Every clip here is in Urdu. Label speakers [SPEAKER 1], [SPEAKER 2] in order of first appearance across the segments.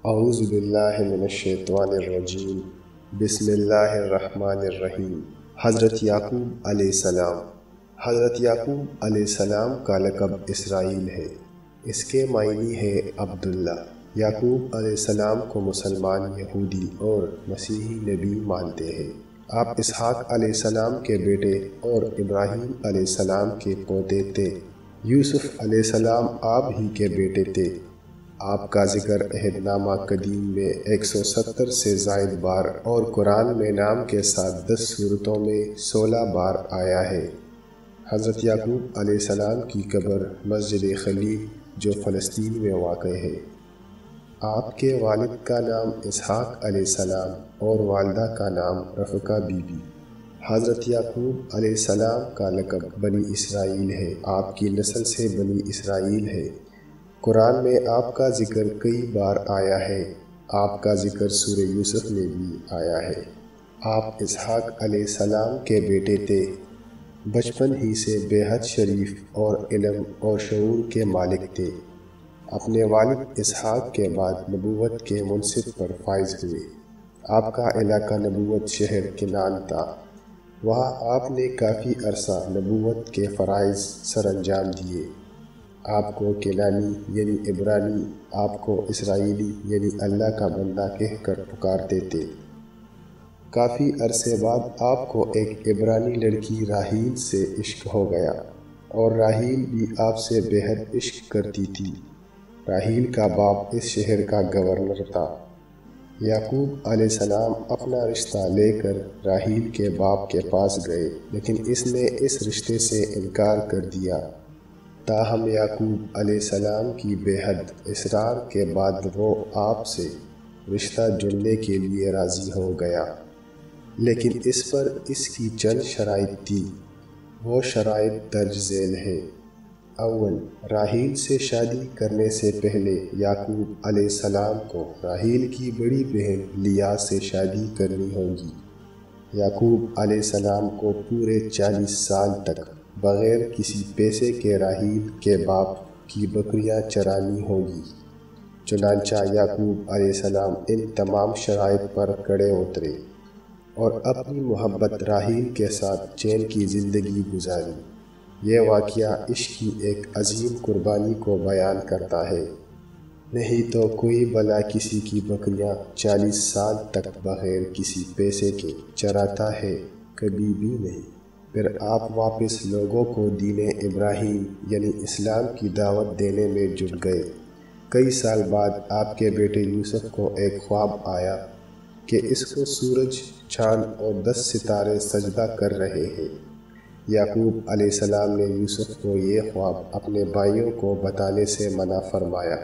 [SPEAKER 1] اعوذ باللہ من الشیطان الرجیم بسم اللہ الرحمن الرحیم۔ حضرت یعقوب علیہ السلام۔ حضرت یعقوب علیہ السلام کا لقب اسرائیل ہے۔ اس کے معنی ہے عبداللہ۔ یعقوب علیہ السلام کو مسلمان، یہودی اور مسیحی نبی مانتے ہیں۔ آپ اسحاق علیہ السلام کے بیٹے اور ابراہیم علیہ السلام کے پوتے تھے۔ یوسف علیہ السلام آپ ہی کے بیٹے تھے۔ آپ کا ذکر عہد نامہ قدیم میں 170 سے زائد بار اور قرآن میں نام کے ساتھ 10 صورتوں میں 16 بار آیا ہے۔ حضرت یعقوب علیہ السلام کی قبر مسجد خلیل جو فلسطین میں واقع ہے۔ آپ کے والد کا نام اسحاق علیہ السلام اور والدہ کا نام رفقہ بی بی۔ حضرت یعقوب علیہ السلام کا لقب بنی اسرائیل ہے۔ آپ کی نسل سے بنی اسرائیل ہے۔ قرآن میں آپ کا ذکر کئی بار آیا ہے۔ آپ کا ذکر سورہ یوسف میں بھی آیا ہے۔ آپ اسحاق علیہ السلام کے بیٹے تھے۔ بچپن ہی سے بے حد شریف اور علم اور شعور کے مالک تھے۔ اپنے والد اسحاق کے بعد نبوت کے منصب پر فائز ہوئے۔ آپ کا علاقہ نبوت شہر کنعان تھا۔ وہاں آپ نے کافی عرصہ نبوت کے فرائض سر انجام دیے۔ آپ کو کنعانی یعنی عبرانی، آپ کو اسرائیلی یعنی اللہ کا بندہ کہہ کر پکارتے تھے۔ کافی عرصے بعد آپ کو ایک عبرانی لڑکی راحیل سے عشق ہو گیا اور راحیل بھی آپ سے بے حد عشق کرتی تھی۔ راحیل کا باپ اس شہر کا گورنر تھا۔ یعقوب علیہ السلام اپنا رشتہ لے کر راحیل کے باپ کے پاس گئے، لیکن اس نے اس رشتے سے انکار کر دیا۔ تاہم یعقوب علیہ السلام کی بے حد اصرار کے بعد وہ آپ سے رشتہ جڑنے کے لیے راضی ہو گیا، لیکن اس پر اس کی چند شرائط تھی۔ وہ شرائط درج ذیل ہے۔ اول، راحیل سے شادی کرنے سے پہلے یعقوب علیہ السلام کو راحیل کی بڑی بہن لیا سے شادی کرنی ہوگی۔ یعقوب علیہ السلام کو پورے 40 سال تک بغیر کسی پیسے کے راحیل کے باپ کی بکریاں چرانی ہوگی۔ چنانچہ یعقوب علیہ السلام ان تمام شرائط پر کھڑے اترے اور اپنی محبت راحیل کے ساتھ چین کی زندگی گزاری۔ یہ واقعہ عشق کی ایک عظیم قربانی کو بیان کرتا ہے۔ نہیں تو کوئی بھلا کسی کی بکریاں 40 سال تک بغیر کسی پیسے کے چراتا ہے؟ کبھی بھی نہیں۔ پھر آپ واپس لوگوں کو دین ابراہیم یعنی اسلام کی دعوت دینے میں جٹ گئے۔ کئی سال بعد آپ کے بیٹے یوسف کو ایک خواب آیا کہ اس کو سورج، چاند اور 10 ستارے سجدہ کر رہے ہیں۔ یعقوب علیہ السلام نے یوسف کو یہ خواب اپنے بھائیوں کو بتانے سے منع فرمایا،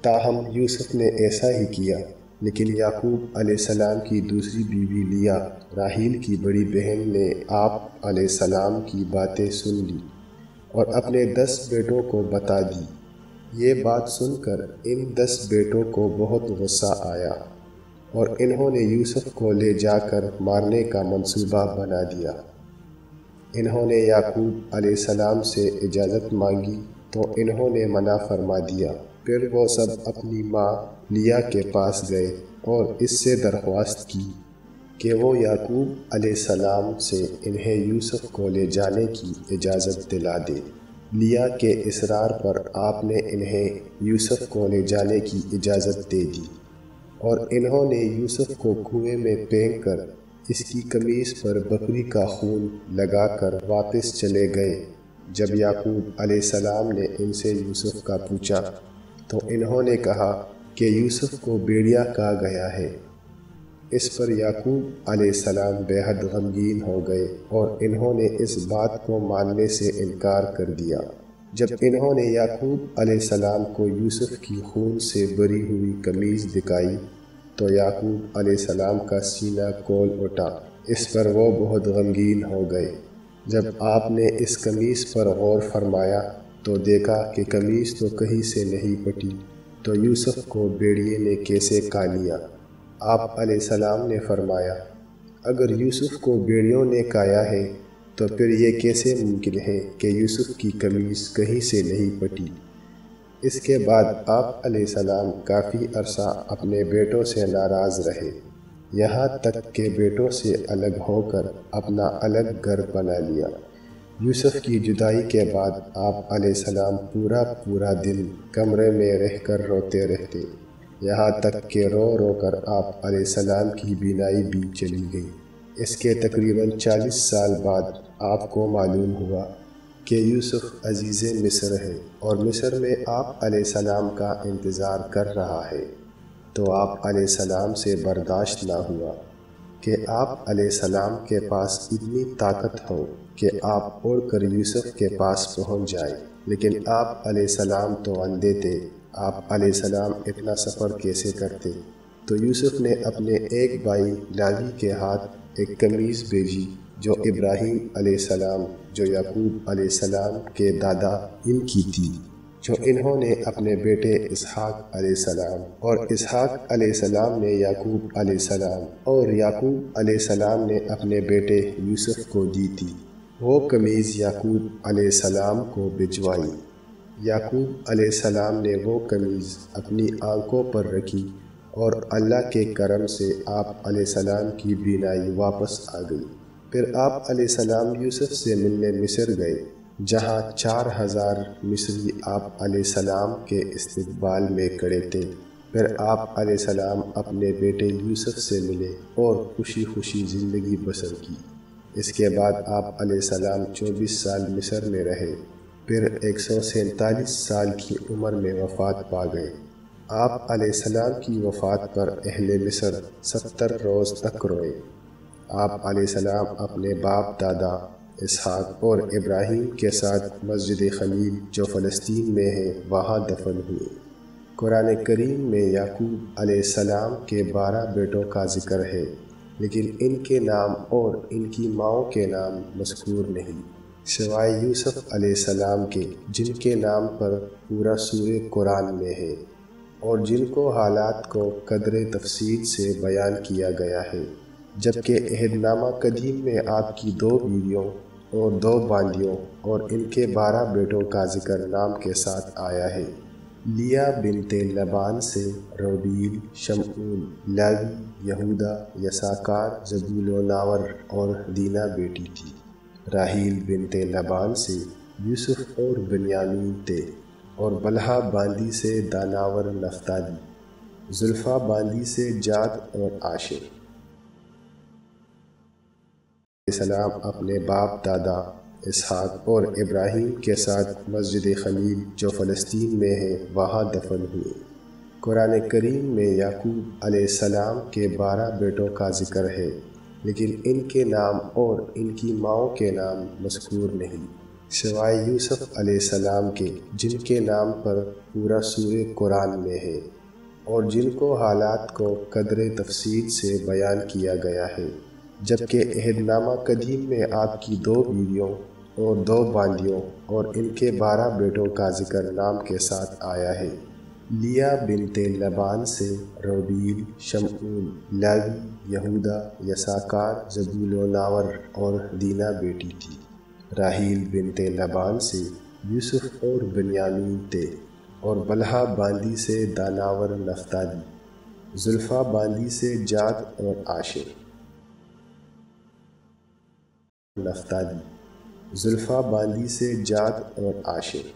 [SPEAKER 1] تاہم یوسف نے ایسا ہی کیا۔ لیکن یعقوب علیہ السلام کی دوسری بیوی لیا، راحیل کی بڑی بہن نے آپ علیہ السلام کی باتیں سن لی اور اپنے 10 بیٹوں کو بتا دی۔ یہ بات سن کر ان 10 بیٹوں کو بہت غصہ آیا اور انہوں نے یوسف کو لے جا کر مارنے کا منصوبہ بنا دیا۔ انہوں نے یعقوب علیہ السلام سے اجازت مانگی تو انہوں نے منع فرما دیا۔ پھر وہ سب اپنی ماں لیا کے پاس گئے اور اس سے درخواست کی کہ وہ یعقوب علیہ السلام سے انہیں یوسف کو لے جانے کی اجازت دلا دے۔ لیا کے اصرار پر آپ نے انہیں یوسف کو لے جانے کی اجازت دے دی اور انہوں نے یوسف کو کنویں میں پھینک کر اس کی قمیص پر بکری کا خون لگا کر واپس چلے گئے۔ جب یعقوب علیہ السلام نے ان سے یوسف کا پوچھا تو انہوں نے کہا کہ یوسف کو بھیڑیا کہا گیا ہے۔ اس پر یعقوب علیہ السلام بے حد غمگین ہو گئے اور انہوں نے اس بات کو ماننے سے انکار کر دیا۔ جب انہوں نے یعقوب علیہ السلام کو یوسف کی خون سے بھری ہوئی قمیص دکھائی تو یعقوب علیہ السلام کا سینہ کھول اٹھا۔ اس پر وہ بہت غمگین ہو گئے۔ جب آپ نے اس قمیص پر غور فرمایا تو دیکھا کہ قمیص تو کہیں سے نہیں پھٹی، تو یوسف کو بھیڑیے نے کیسے کھا لیا؟ آپ علیہ السلام نے فرمایا، اگر یوسف کو بھیڑیوں نے کھایا ہے تو پھر یہ کیسے ممکن ہے کہ یوسف کی قمیص کہیں سے نہیں پھٹی؟ اس کے بعد آپ علیہ السلام کافی عرصہ اپنے بیٹوں سے ناراض رہے، یہاں تک کہ بیٹوں سے الگ ہو کر اپنا الگ گھر بنا لیا۔ یوسف کی جدائی کے بعد آپ علیہ السلام پورا دن کمرے میں رہ کر روتے رہتے، یہاں تک کہ رو رو کر آپ علیہ السلام کی بینائی بھی چلی گئی۔ اس کے تقریباً 40 سال بعد آپ کو معلوم ہوا کہ یوسف عزیز مصر ہے اور مصر میں آپ علیہ السلام کا انتظار کر رہا ہے، تو آپ علیہ السلام سے برداشت نہ ہوا کہ آپ علیہ السلام کے پاس اتنی طاقت ہو کہ آپ اڑ کر یوسف کے پاس پہنچ جائیں، لیکن آپ علیہ السلام تو اندھے تھے، آپ علیہ السلام اتنا سفر کیسے کرتے؟ تو یوسف نے اپنے ایک بھائی لاوی کے ہاتھ ایک قمیض بھیجی جو ابراہیم علیہ السلام، جو یعقوب علیہ السلام کے دادا ان کی تھی، جو انہوں نے اپنے بیٹے اسحاق علیہ السلام، اور اسحاق علیہ السلام نے یعقوب علیہ السلام، اور یعقوب علیہ السلام نے اپنے بیٹے یوسف کو دی تھی۔ وہ قمیض یعقوب علیہ السلام کو بھجوائی۔ یعقوب علیہ السلام نے وہ قمیض اپنی آنکھوں پر رکھی اور اللہ کے کرم سے آپ علیہ السلام کی بینائی واپس آ گئی۔ پھر آپ علیہ السلام یوسف سے ملنے مصر گئے، جہاں 4000 مصری آپ علیہ السلام کے استقبال میں کھڑے تھے۔ پھر آپ علیہ السلام اپنے بیٹے یوسف سے ملے اور خوشی خوشی زندگی بسر کی۔ اس کے بعد آپ علیہ السلام 24 سال مصر میں رہے، پھر 147 سال کی عمر میں وفات پا گئے۔ آپ علیہ السلام کی وفات پر اہل مصر 70 روز تک روئے۔ آپ علیہ السلام اپنے باپ دادا اسحاق اور ابراہیم کے ساتھ مسجد خلیل جو فلسطین میں ہے وہاں دفن ہوئے۔ قرآن کریم میں یعقوب علیہ السلام کے 12 بیٹوں کا ذکر ہے، لیکن ان کے نام اور ان کی ماؤں کے نام مذکور نہیں، سوائے یوسف علیہ السلام کے، جن کے نام پر پورا سورہ قرآن میں ہے اور جن کو حالات کو قدر تفصیل سے بیان کیا گیا ہے، جبکہ عہد نامہ قدیم میں آپ کی 2 بیویوں اور 2 باندیوں اور ان کے 12 بیٹوں کا ذکر نام کے ساتھ آیا ہے۔ لیا بنت لبان سے روبیل، شمعون، لاوی، یہودا، یساکار، زبول و ناور اور دینا بیٹی تھی۔ راحیل بنت لبان سے یوسف اور بنیامین تھے، اور بلہا باندی سے داناور نفتالی، زلفا باندی سے جاد اور عاشر۔ علیہ السلام اپنے باپ دادا اسحاق اور ابراہیم کے ساتھ مسجد خلیل جو فلسطین میں ہے وہاں دفن ہوئے۔ قرآن کریم میں یعقوب علیہ السلام کے 12 بیٹوں کا ذکر ہے، لیکن ان کے نام اور ان کی ماؤں کے نام مذکور نہیں، سوائے یوسف علیہ السلام کے، جن کے نام پر پورا سورہ قرآن میں ہے اور جن کو حالات کو قدر تفصیل سے بیان کیا گیا ہے، جبکہ عہد نامہ قدیم میں آپ کی 2 بیویوں اور 2 باندیوں اور ان کے 12 بیٹوں کا ذکر نام کے ساتھ آیا ہے۔ لیا بنت لبان سے روبیل، شمعون، لاوی، یہودا، یساکار، زبول و ناور اور دینا بیٹی تھی۔ راحیل بنت لبان سے یوسف اور بنیامین تھے، اور بلہا باندی سے داناور نفتالی، زلفا باندی سے جاد اور عاشر۔ نفتالی، زلفا باندی سے جاد اور عاشر۔